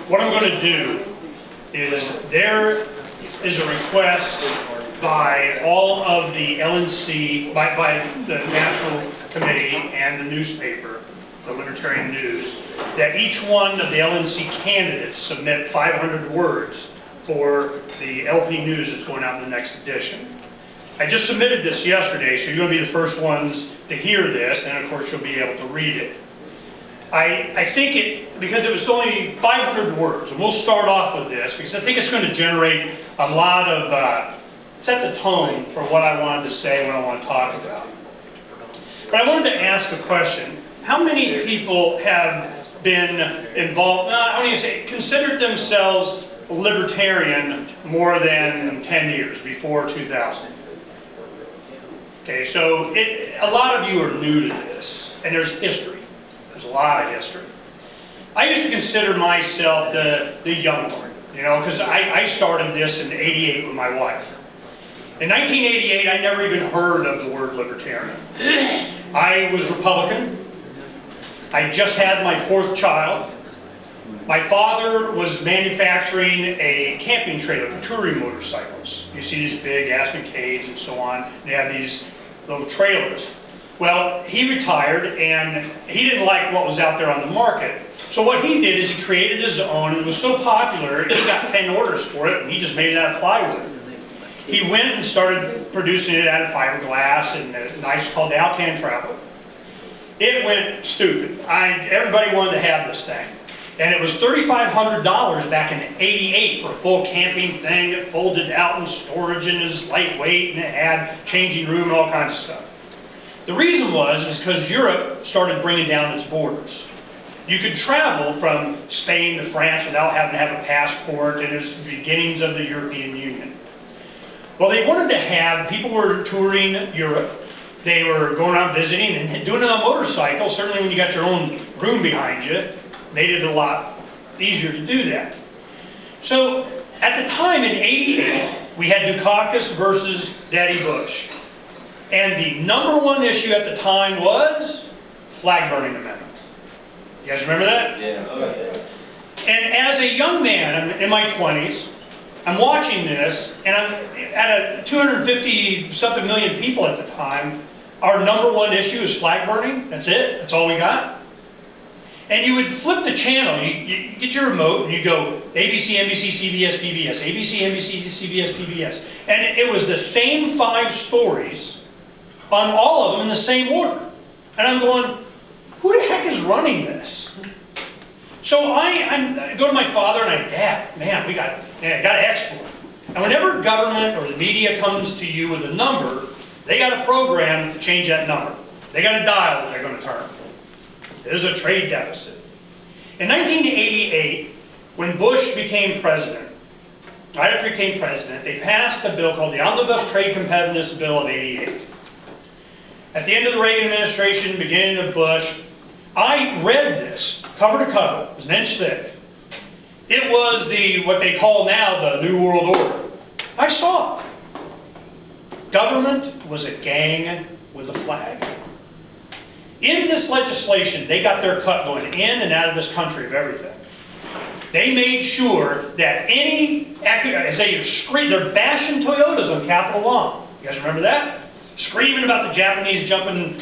what I'm going to do is there is a request by all of the LNC, by the National Committee and the newspaper, the Libertarian News, that each one of the LNC candidates submit 500 words for the LP News that's going out in the next edition. I just submitted this yesterday, so you're going to be the first ones to hear this, and of course you'll be able to read it. I think because it was only 500 words, and we'll start off with this, because I think it's going to generate a lot of, set the tone for what I wanted to say, what I want to talk about. But I wanted to ask a question. How many people have been involved, I don't even say, considered themselves libertarian more than 10 years, before 2000? Okay, so a lot of you are new to this, and there's history. There's a lot of history. I used to consider myself the young one, you know, because I started this in '88 with my wife. In 1988, I never even heard of the word libertarian. I was Republican. I just had my 4th child. My father was manufacturing a camping trailer for touring motorcycles. You see these big Aspencades and so on. They have these little trailers. Well, he retired and he didn't like what was out there on the market. So what he did is he created his own, and it was so popular, he got 10 orders for it, and he just made it out of plywood. He went and started producing it out of fiberglass and a nice called the Alcan Traveler. It went stupid. Everybody wanted to have this thing. And it was $3,500 back in '88 for a full camping thing that folded out in storage and is lightweight and it had changing room and all kinds of stuff. The reason was because Europe started bringing down its borders. You could travel from Spain to France without having to have a passport, and it was the beginnings of the European Union. Well, they wanted to have, people were touring Europe, they were going around visiting and doing it on a motorcycle. Certainly when you got your own room behind you, made it a lot easier to do that. So at the time in '88, we had Dukakis versus Daddy Bush. And the #1 issue at the time was flag burning amendment. You guys remember that? Yeah. Oh, yeah. And as a young man, I'm in my 20s, I'm watching this, and I'm at a 250-something million people at the time. Our #1 issue is flag burning. That's it. That's all we got. And you would flip the channel. You get your remote, and you go ABC, NBC, CBS, PBS, ABC, NBC, CBS, PBS. And it was the same 5 stories on all of them in the same order. And I'm going, who the heck is running this? So I go to my father and Dad, man, we got to export. And whenever government or the media comes to you with a number, they got a program to change that number. They got a dial that they're going to turn. There's a trade deficit. In 1988, when Bush became president, right after he became president, they passed a bill called the Omnibus Trade Competitiveness Bill of '88. At the end of the Reagan administration, beginning of Bush, I read this cover to cover. It was an inch thick. It was what they call now the New World Order. I saw it. Government was a gang with a flag. In this legislation, they got their cut going in and out of this country of everything. They made sure that as they scream, they're bashing Toyotas on Capitol Lawn. You guys remember that? Screaming about the Japanese dumping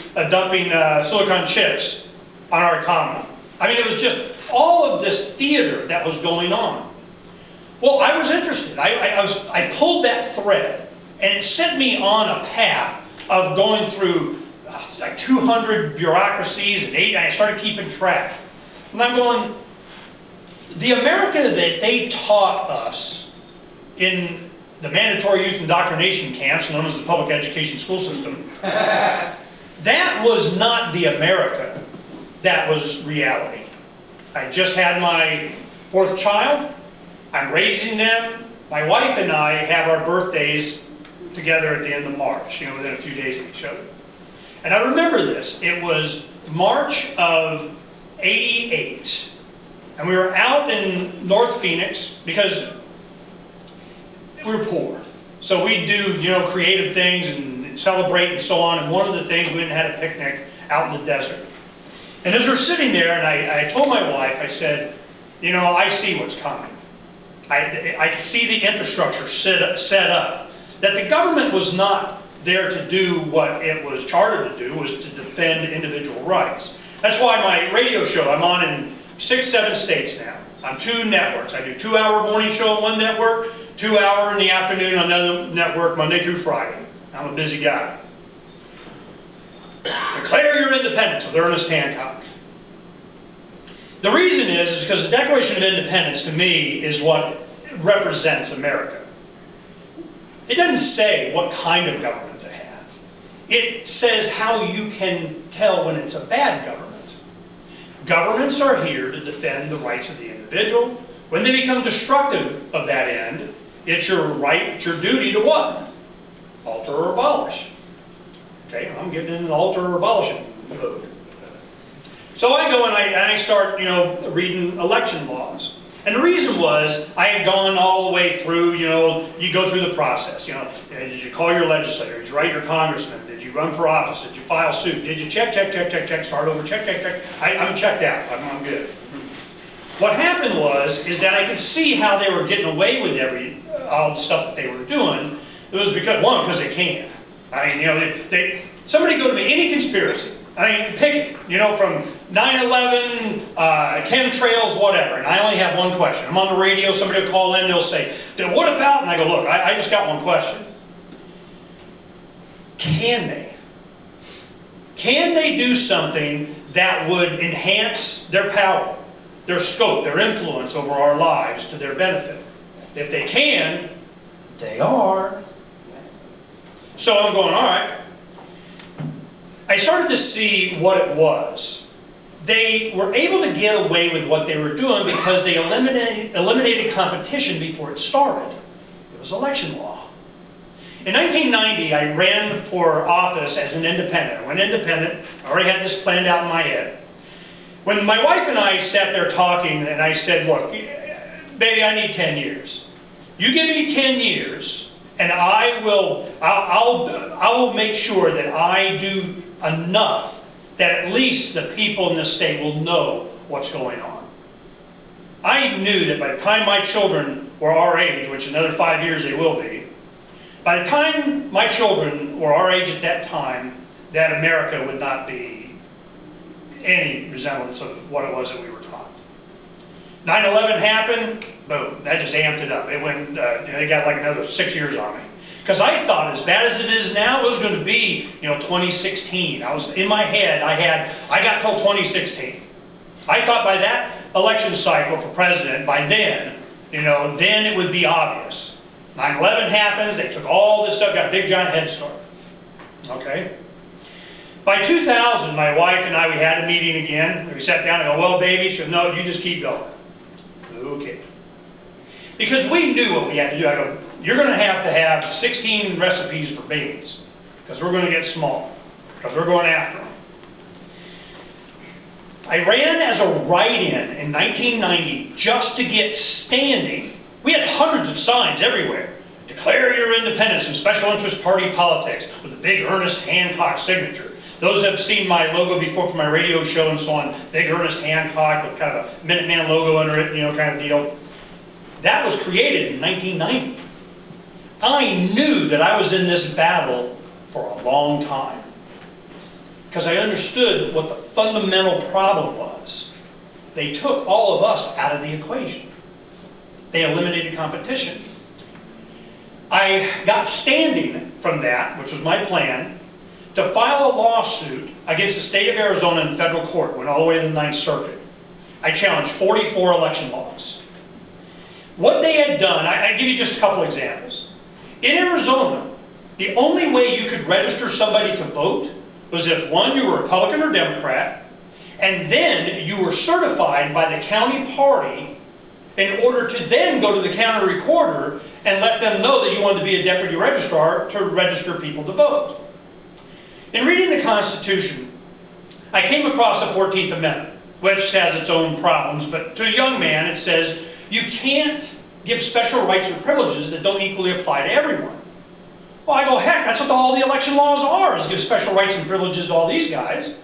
silicon chips on our economy. I mean, it was just all of this theater that was going on. Well, I was interested. I pulled that thread, and it sent me on a path of going through like 200 bureaucracies, and I started keeping track. And I'm going, the America that they taught us in the mandatory youth indoctrination camps, known as the public education school system, that was not the America. That was reality. I just had my 4th child. I'm raising them. My wife and I have our birthdays together at the end of March, you know, within a few days of each other. And I remember this. It was March of '88. And we were out in North Phoenix because we were poor. So we do, you know, creative things and celebrate and so on. And one of the things, we went and had a picnic out in the desert. And as we're sitting there, and I told my wife, I said, you know, I see what's coming. I see the infrastructure set up. That the government was not there to do what it was chartered to do, was to defend individual rights. That's why my radio show, I'm on in 6, 7 states now, on 2 networks. I do 2-hour morning show on one network, 2-hour in the afternoon on another network, Monday through Friday. I'm a busy guy. Declare your independence with Ernest Hancock. The reason is because the Declaration of Independence to me is what represents America. It doesn't say what kind of government to have. It says how you can tell when it's a bad government. Governments are here to defend the rights of the individual. When they become destructive of that end, it's your right, it's your duty to what? Alter or abolish. Okay, I'm getting in the alter or abolishing mode. So I go and I start, you know, reading election laws. And the reason was, I had gone all the way through, you know, you go through the process, you know, did you call your legislator, did you write your congressman, did you run for office, did you file suit, did you check, start over, check. I'm checked out, I'm good. What happened is that I could see how they were getting away with all the stuff that they were doing. It was because they can. I mean, you know, somebody go to me, any conspiracy, I mean, pick it, you know, from 9/11, chemtrails, whatever, and I only have one question. I'm on the radio, somebody will call in, they'll say, what about? And I go, look, I just got one question. Can they? Can they do something that would enhance their power, their scope, their influence over our lives to their benefit? If they can, they are. So I'm going, all right. I started to see what it was. They were able to get away with what they were doing because they eliminated competition before it started. It was election law. In 1990, I ran for office as an independent. I went independent. I already had this planned out in my head. When my wife and I sat there talking, and I said, look, baby, I need 10 years. You give me 10 years, and I will make sure that I do enough that at least the people in this state will know what's going on. I knew that by the time my children were our age, which another 5 years they will be, by the time my children were our age at that time, that America would not be any resemblance of what it was that we were taught. 9/11 happened, boom, that just amped it up. It went, they got like another 6 years on me. Because I thought, as bad as it is now, it was going to be, 2016. I was in my head. I got till 2016. I thought by that election cycle for president, by then, then it would be obvious. 9/11 happens. They took all this stuff, got a big giant head start. Okay. By 2000, my wife and I, we had a meeting again. We sat down and go, well, baby, she said, no, you just keep going. Okay. Because we knew what we had to do. I go, you're going to have 16 recipes for beans, because we're going to get small, because we're going after them. I ran as a write-in in 1990 just to get standing. We had hundreds of signs everywhere. Declare your independence from special interest party politics, with a big Ernest Hancock signature. Those that have seen my logo before for my radio show and so on, big Ernest Hancock with kind of a Minuteman logo under it, kind of deal. That was created in 1990. I knew that I was in this battle for a long time, because I understood what the fundamental problem was. They took all of us out of the equation. They eliminated competition. I got standing from that, which was my plan, to file a lawsuit against the state of Arizona in federal court. Went all the way to the 9th Circuit. I challenged 44 election laws. What they had done, I give you just a couple examples. In Arizona, the only way you could register somebody to vote was if, one, you were Republican or Democrat, and then you were certified by the county party in order to then go to the county recorder and let them know that you wanted to be a deputy registrar to register people to vote. In reading the Constitution, I came across the 14th Amendment, which has its own problems, but to a young man it says, you can't give special rights or privileges that don't equally apply to everyone. Well, I go, heck, that's what all the election laws are, is give special rights and privileges to all these guys.